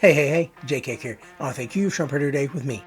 Hey, JK here. I want to thank you for showing up here today with me.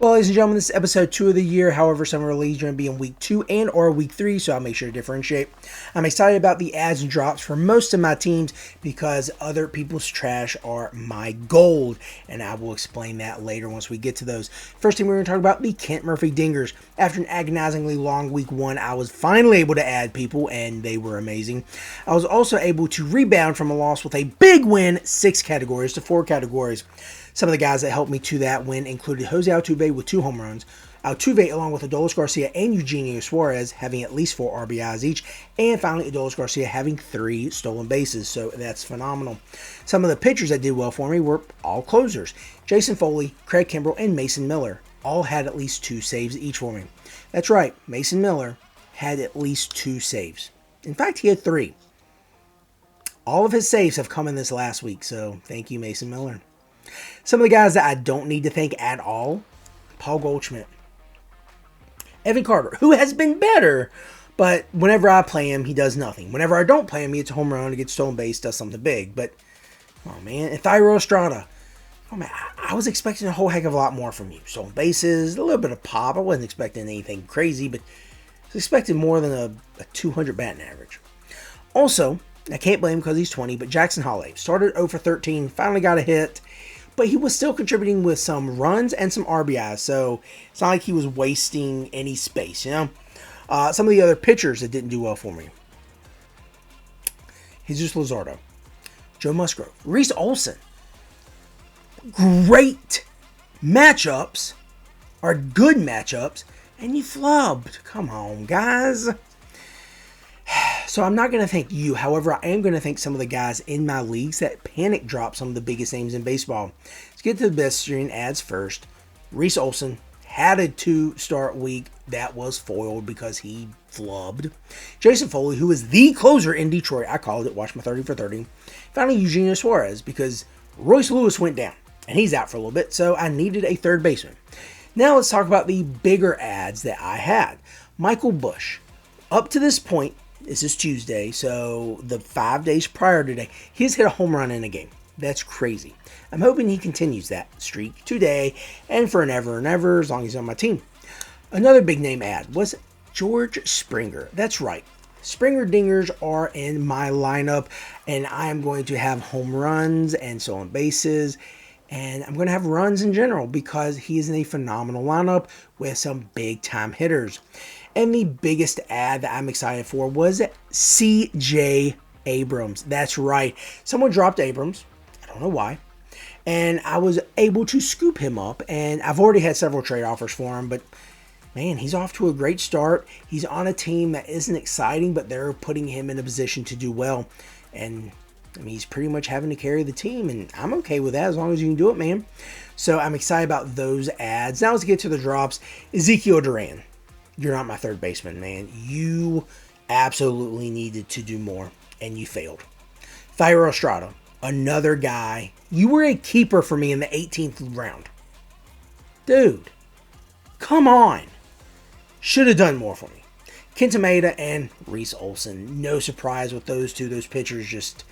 Well, ladies and gentlemen, this is episode 2 of the year. However, some of our leagues are going to be in week 2 and or week 3, so I'll make sure to differentiate. I'm excited about the adds and drops for most of my teams because other people's trash are my gold, and I will explain that later once we get to those. First thing we're going to talk about, the Kent Murphy Dingers. After an agonizingly long week 1, I was finally able to add people, and they were amazing. I was also able to rebound from a loss with a big win, 6 categories to 4 categories. Some of the guys that helped me to that win included Jose Altuve with 2 home runs, Altuve along with Adolis Garcia and Eugenio Suarez having at least 4 RBIs each, and finally Adolis Garcia having 3 stolen bases, so that's phenomenal. Some of the pitchers that did well for me were all closers. Jason Foley, Craig Kimbrell, and Mason Miller all had at least 2 saves each for me. That's right, Mason Miller had at least 2 saves. In fact, he had 3. All of his saves have come in this last week, so thank you, Mason Miller. Some of the guys that I don't need to thank at all, Paul Goldschmidt, Evan Carter, who has been better, but whenever I play him, he does nothing. Whenever I don't play him, he gets a home run, he gets stolen base, does something big. But, oh man, and Thairo Estrada, oh man, I was expecting a whole heck of a lot more from you. Stolen bases, a little bit of pop. I wasn't expecting anything crazy, but I was expecting more than a 200 batting average. Also, I can't blame him because he's 20, but Jackson Holliday started 0 for 13, finally got a hit. But he was still contributing with some runs and some RBIs, so it's not like he was wasting any space, you know? Some of the other pitchers that didn't do well for me. Jesus Luzardo, Joe Musgrove, Reese Olson. Great matchups, or good matchups, and you flubbed. Come on, guys. So I'm not going to thank you. However, I am going to thank some of the guys in my leagues that panic dropped some of the biggest names in baseball. Let's get to the best stream ads first. Reese Olson had a 2-start week that was foiled because he flubbed. Jason Foley, who is the closer in Detroit, I called it, watch my 30 for 30. Finally, Eugenio Suarez, because Royce Lewis went down, and he's out for a little bit, so I needed a third baseman. Now let's talk about the bigger ads that I had. Michael Busch. Up to this point, this is Tuesday, so the 5 days prior today, he's hit a home run in a game. That's crazy. I'm hoping he continues that streak today and for an ever and ever as long as he's on my team. Another big name ad was George Springer. That's right. Springer Dingers are in my lineup, and I am going to have home runs and stolen bases, and I'm going to have runs in general because he is in a phenomenal lineup with some big-time hitters. And the biggest ad that I'm excited for was C.J. Abrams. That's right. Someone dropped Abrams. I don't know why. And I was able to scoop him up. And I've already had several trade offers for him. But, man, he's off to a great start. He's on a team that isn't exciting, but they're putting him in a position to do well. And, I mean, he's pretty much having to carry the team. And I'm okay with that as long as you can do it, man. So I'm excited about those ads. Now let's get to the drops. Ezekiel Duran. You're not my third baseman, man. You absolutely needed to do more, and you failed. Thairo Estrada, another guy. You were a keeper for me in the 18th round. Dude, come on. Should have done more for me. Kenta Maeda and Reese Olson. No surprise with those two. Those pitchers just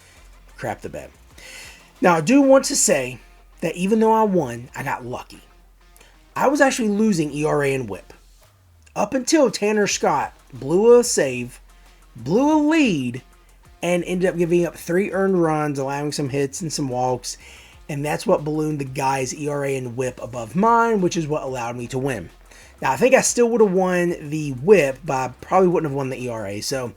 crap the bed. Now, I do want to say that even though I won, I got lucky. I was actually losing ERA and WHIP. Up until Tanner Scott blew a save, blew a lead, and ended up giving up 3 earned runs, allowing some hits and some walks. And that's what ballooned the guy's ERA and WHIP above mine, which is what allowed me to win. Now, I think I still would have won the WHIP, but I probably wouldn't have won the ERA. So,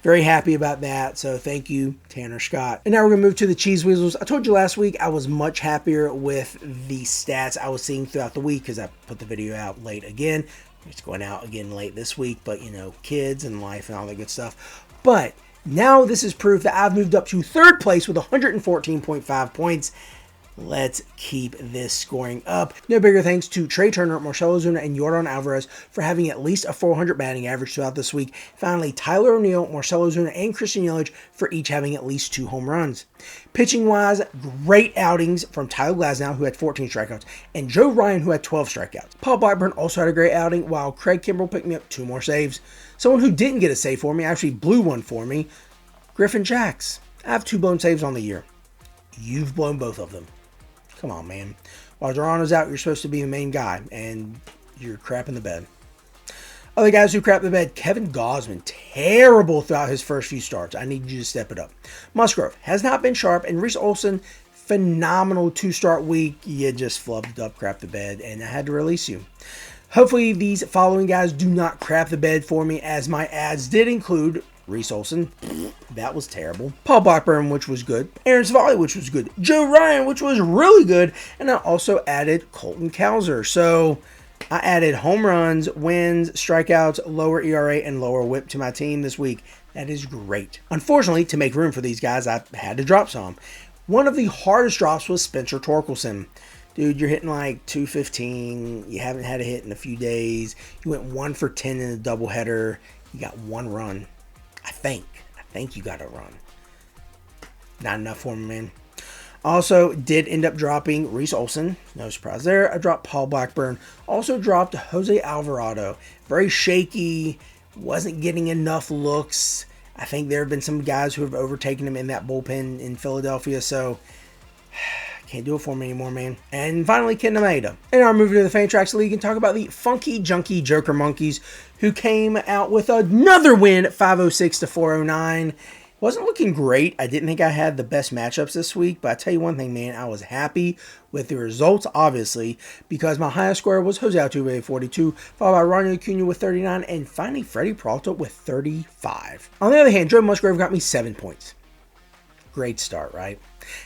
very happy about that. So, thank you, Tanner Scott. And now we're going to move to the Cheese Weasels. I told you last week I was much happier with the stats I was seeing throughout the week because I put the video out late again. It's going out again late this week, but you know, kids and life and all that good stuff. But now this is proof that I've moved up to 3rd place with 114.5 points. Let's keep this scoring up. No bigger thanks to Trey Turner, Marcell Ozuna, and Yordan Alvarez for having at least a 400 batting average throughout this week. Finally, Tyler O'Neill, Marcell Ozuna, and Christian Yelich for each having at least 2 home runs. Pitching-wise, great outings from Tyler Glasnow, who had 14 strikeouts, and Joe Ryan, who had 12 strikeouts. Paul Blackburn also had a great outing, while Craig Kimbrell picked me up 2 more saves. Someone who didn't get a save for me, actually blew one for me, Griffin Jacks. I have 2 blown saves on the year. You've blown both of them. Come on, man. While Toronto's out, you're supposed to be the main guy, and you're crapping the bed. Other guys who crap the bed, Kevin Gausman, terrible throughout his first few starts. I need you to step it up. Musgrove has not been sharp, and Reese Olson, phenomenal 2-start week. You just flubbed up, crap the bed, and I had to release you. Hopefully these following guys do not crap the bed for me, as my ads did include Reese Olson, that was terrible. Paul Blackburn, which was good. Aaron Savali, which was good. Joe Ryan, which was really good. And I also added Colton Cowser. So I added home runs, wins, strikeouts, lower ERA, and lower whip to my team this week. That is great. Unfortunately, to make room for these guys, I had to drop some. One of the hardest drops was Spencer Torkelson. Dude, you're hitting like 215. You haven't had a hit in a few days. You went 1 for 10 in a doubleheader. You got 1 run. I think you got a run. Not enough for me, man. Also, did end up dropping Reese Olson. No surprise there. I dropped Paul Blackburn. Also dropped Jose Alvarado. Very shaky. Wasn't getting enough looks. I think there have been some guys who have overtaken him in that bullpen in Philadelphia. So, can't do it for me anymore, man. And finally, Ken Nameda. In our movie to the Fantrax League, and talk about the Funky Junkie Joker Monkeys, who came out with another win at 506 to 409. Wasn't looking great. I didn't think I had the best matchups this week, but I tell you one thing, man, I was happy with the results, obviously, because my highest score was Jose Altuve 42, followed by Ronnie Acuna with 39, and finally Freddie Peralta with 35. On the other hand, Joe Musgrove got me 7 points. Great start, right?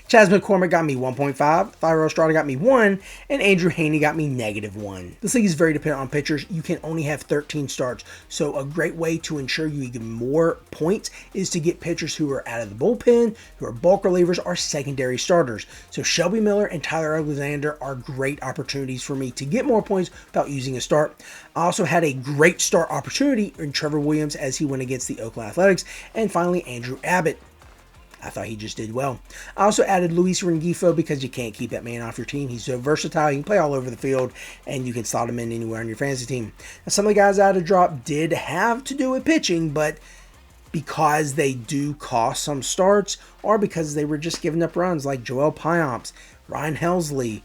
Chas McCormick got me 1.5, Thairo Estrada got me 1, and Andrew Haney got me -1. This league is very dependent on pitchers. You can only have 13 starts, so a great way to ensure you get more points is to get pitchers who are out of the bullpen, who are bulk relievers, or secondary starters. So Shelby Miller and Tyler Alexander are great opportunities for me to get more points without using a start. I also had a great start opportunity in Trevor Williams as he went against the Oakland Athletics, and finally Andrew Abbott. I thought he just did well. I also added Luis Rengifo because you can't keep that man off your team. He's so versatile. You can play all over the field, and you can slot him in anywhere on your fantasy team. Now, some of the guys I had to drop did have to do with pitching, but because they do cost some starts, or because they were just giving up runs, like Joel Payamps, Ryan Helsley,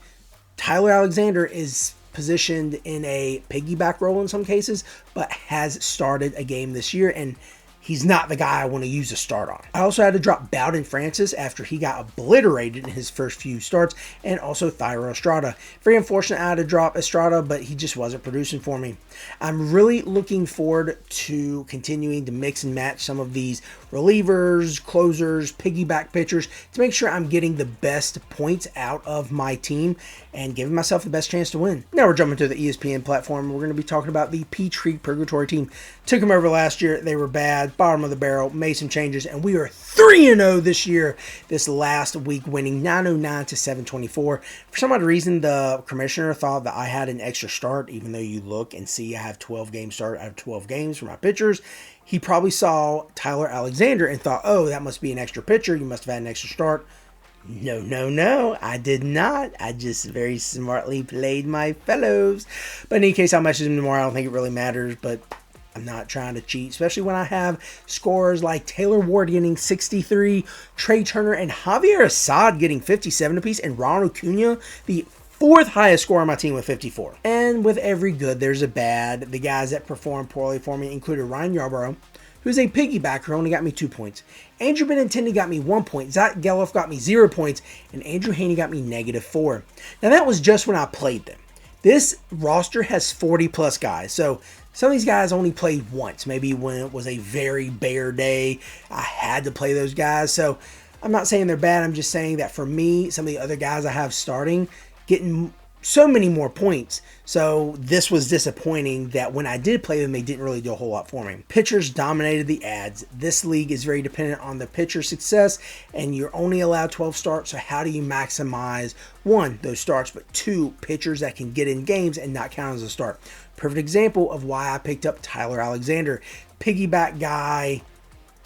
Tyler Alexander is positioned in a piggyback role in some cases, but has started a game this year, and he's not the guy I want to use to start on. I also had to drop Bowden Francis after he got obliterated in his first few starts, and also Thairo Estrada. Very unfortunate I had to drop Estrada, but he just wasn't producing for me. I'm really looking forward to continuing to mix and match some of these relievers, closers, piggyback pitchers to make sure I'm getting the best points out of my team and giving myself the best chance to win. Now we're jumping to the ESPN platform. We're going to be talking about the Peachtree Purgatory team. Took them over last year. They were bad. Bottom of the barrel, made some changes, and we are 3-0 this year, this last week, winning 909 to 724. For some odd reason, the commissioner thought that I had an extra start, even though you look and see I have 12 games start out of 12 games for my pitchers. He probably saw Tyler Alexander and thought, oh, that must be an extra pitcher. You must have had an extra start. No, I did not. I just very smartly played my fellows. But in any case, I'll message him tomorrow. I don't think it really matters, but I'm not trying to cheat, especially when I have scorers like Taylor Ward getting 63, Trey Turner and Javier Assad getting 57 apiece, and Ronald Acuna, the 4th highest score on my team with 54. And with every good, there's a bad. The guys that performed poorly for me included Ryan Yarbrough, who's a piggybacker, only got me 2 points. Andrew Benintendi got me 1 point. Zach Geloff got me 0 points, and Andrew Haney got me -4. Now that was just when I played them. This roster has 40 plus guys, so some of these guys only played once. Maybe when it was a very bare day, I had to play those guys. So I'm not saying they're bad. I'm just saying that for me, some of the other guys I have starting, getting so many more points. So this was disappointing that when I did play them, they didn't really do a whole lot for me. Pitchers dominated the ads. This league is very dependent on the pitcher success, and you're only allowed 12 starts. So how do you maximize, 1, those starts, but 2, pitchers that can get in games and not count as a start? Perfect example of why I picked up Tyler Alexander. Piggyback guy.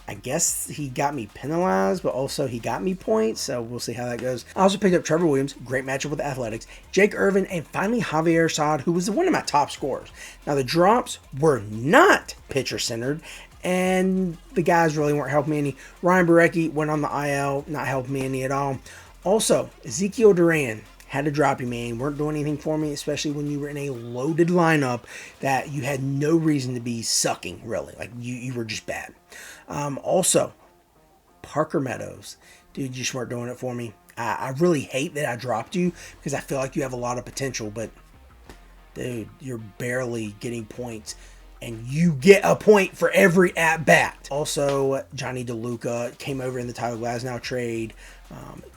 I guess he got me penalized, but also he got me points, so we'll see how that goes. I also picked up Trevor Williams, great matchup with the Athletics, Jake Irvin, and finally Javier Assad, who was one of my top scorers. Now the drops were not pitcher-centered, and the guys really weren't helping me any. Ryan Barecki went on the IL, not helping me any at all. Also, Ezekiel Duran had to drop you, man. Weren't doing anything for me, especially when you were in a loaded lineup that you had no reason to be sucking, really. Like, you were just bad. Also, Parker Meadows. Dude, you just weren't doing it for me. I really hate that I dropped you because I feel like you have a lot of potential, but dude, you're barely getting points, and you get a point for every at-bat. Also, Johnny DeLuca came over in the Tyler Glasnow trade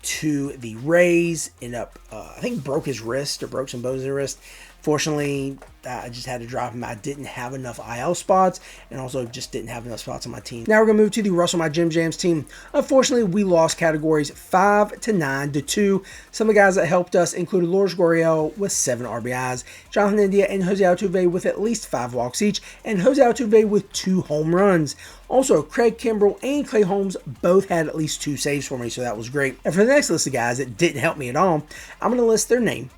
to the Rays. Ended up, I think, broke his wrist or broke some bones in his wrist. Fortunately, I just had to drop him. I didn't have enough IL spots, and also just didn't have enough spots on my team. Now we're going to move to the Russell My Jim Jams team. Unfortunately, we lost categories 5 to 9 to 2. Some of the guys that helped us included Lourdes Gurriel with 7 RBIs, Jonathan India and Jose Altuve with at least 5 walks each, and Jose Altuve with 2 home runs. Also, Craig Kimbrell and Clay Holmes both had at least 2 saves for me, so that was great. And for the next list of guys that didn't help me at all, I'm going to list their name,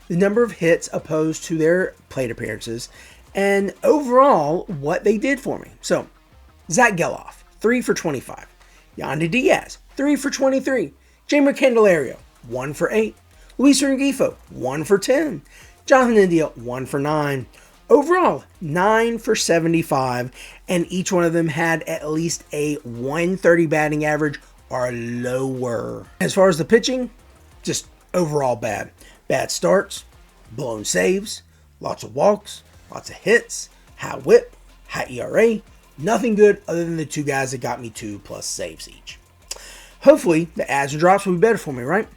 the number of hits opposed to their plate appearances, and overall what they did for me. So, Zach Geloff, 3 for 25. Yandy Diaz, 3 for 23. Jeimer Candelario, 1 for 8. Luis Rengifo, 1 for 10. Jonathan India, 1 for 9. Overall, 9 for 75, and each one of them had at least a 130 batting average or lower. As far as the pitching, just overall bad. Bad starts, blown saves, lots of walks, lots of hits, high whip, high ERA. Nothing good other than the 2 guys that got me 2+ saves each. Hopefully, the adds and drops will be better for me, right?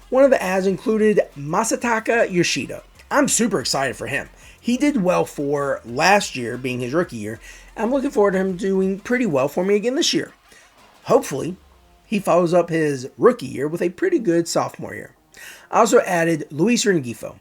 One of the adds included Masataka Yoshida. I'm super excited for him. He did well for last year, being his rookie year. I'm looking forward to him doing pretty well for me again this year. Hopefully, he follows up his rookie year with a pretty good sophomore year. I also added Luis Rengifo.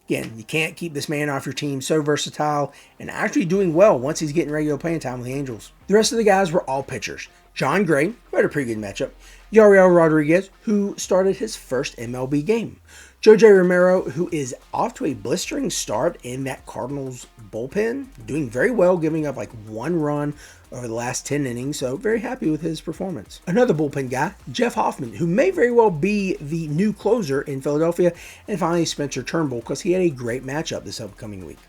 Again, you can't keep this man off your team. So versatile and actually doing well once he's getting regular playing time with the Angels. The rest of the guys were all pitchers. John Gray, who had a pretty good matchup. Yariel Rodriguez, who started his first MLB game. Jose Romero, who is off to a blistering start in that Cardinals bullpen. Doing very well, giving up like 1 run over the last 10 innings, so very happy with his performance. Another bullpen guy, Jeff Hoffman, who may very well be the new closer in Philadelphia. And finally, Spencer Turnbull, because he had a great matchup this upcoming week.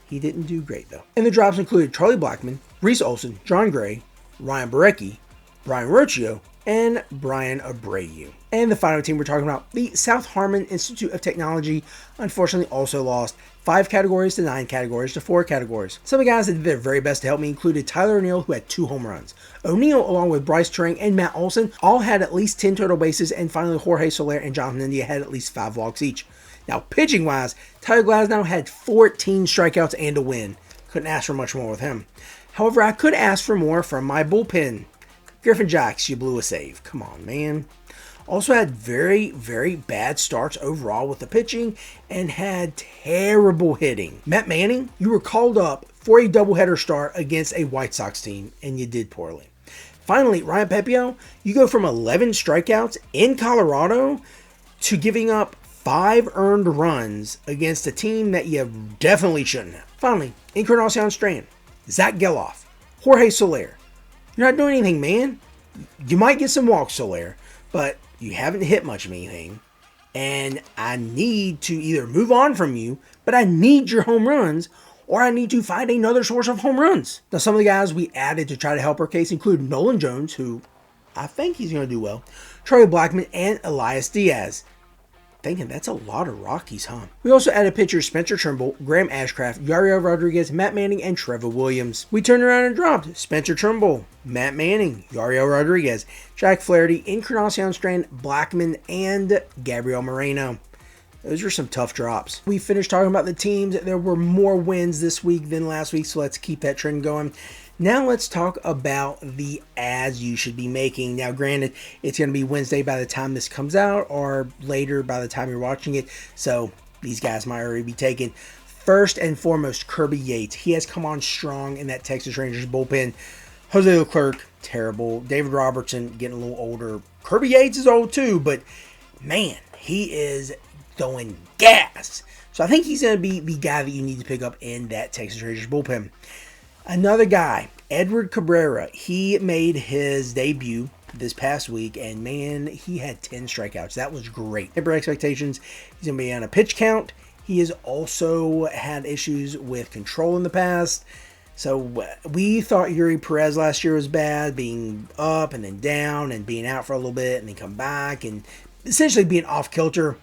He didn't do great, though. And the drops included Charlie Blackmon, Reese Olson, John Gray, Ryan Barecki, Brian Rocchio, and Brian Abreu. And the final team we're talking about, the South Harmon Institute of Technology, unfortunately also lost 5 categories to 9 categories to 4 categories. Some of the guys that did their very best to help me included Tyler O'Neill, who had 2 home runs. O'Neill, along with Bryce Turing and Matt Olson, all had at least 10 total bases, and finally Jorge Soler and Jonathan India had at least 5 walks each. Now, pitching-wise, Tyler Glasnow had 14 strikeouts and a win. Couldn't ask for much more with him. However, I could ask for more from my bullpen. Griffin Jacks, you blew a save. Come on, man. Also had very, very bad starts overall with the pitching and had terrible hitting. Matt Manning, you were called up for a doubleheader start against a White Sox team, and you did poorly. Finally, Ryan Pepio, you go from 11 strikeouts in Colorado to giving up 5 earned runs against a team that you definitely shouldn't have. Finally, Encarnacion Strand, Zach Geloff, Jorge Soler. You're not doing anything, man. You might get some walks, Soler, but you haven't hit much of anything. And I need to either move on from you, but I need your home runs, or I need to find another source of home runs. Now, some of the guys we added to try to help our case include Nolan Jones, who I think he's going to do well, Charlie Blackmon, and Elias Diaz. Thinking that's a lot of Rockies, huh? We also added pitchers Spencer Turnbull, Graham Ashcraft, Yariel Rodriguez, Matt Manning, and Trevor Williams. We turned around and dropped Spencer Turnbull, Matt Manning, Yariel Rodriguez, Jack Flaherty, Encarnacion Strand, Blackmon, and Gabriel Moreno. Those are some tough drops. We finished talking about the teams. There were more wins this week than last week, so let's keep that trend going. Now let's talk about the ads you should be making. Now, granted, it's going to be Wednesday by the time this comes out, or later by the time you're watching it, so these guys might already be taken. First and foremost, Kirby Yates. He has come on strong in that Texas Rangers bullpen. Jose Leclerc, terrible. David Robertson, getting a little older. Kirby Yates is old too, but man, he is throwing gas. So I think he's going to be the guy that you need to pick up in that Texas Rangers bullpen. Another guy, Edward Cabrera, he made his debut this past week, and man, he had 10 strikeouts. That was great. Temper expectations, he's going to be on a pitch count. He has also had issues with control in the past. So we thought Yuri Perez last year was bad, being up and then down and being out for a little bit and then come back and essentially being off kilter.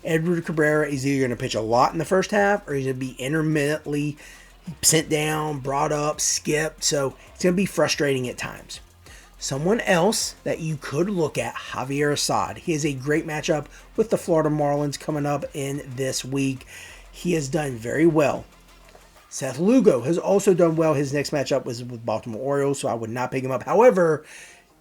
Edward Cabrera is either going to pitch a lot in the first half or he's going to be intermittently sent down, brought up, skipped. So it's going to be frustrating at times. Someone else that you could look at, Javier Assad. He has a great matchup with the Florida Marlins coming up in this week. He has done very well. Seth Lugo has also done well. His next matchup was with Baltimore Orioles, so I would not pick him up. However,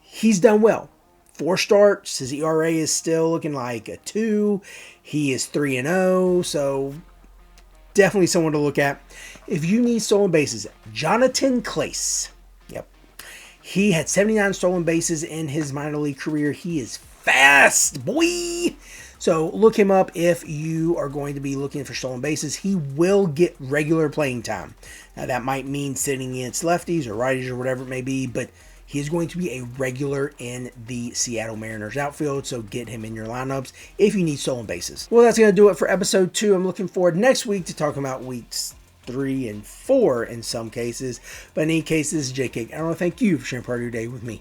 he's done well. 4 starts. His ERA is still looking like a 2. He is 3-0, so definitely someone to look at. If you need stolen bases, Jonathan Clace. Yep. He had 79 stolen bases in his minor league career. He is fast, boy. So look him up if you are going to be looking for stolen bases. He will get regular playing time. Now that might mean sitting against lefties or righties or whatever it may be, but he is going to be a regular in the Seattle Mariners outfield, so get him in your lineups if you need stolen bases. Well, that's going to do it for episode 2. I'm looking forward next week to talking about weeks 3 and 4 in some cases, but in any cases, JK, I want to thank you for sharing part of your day with me.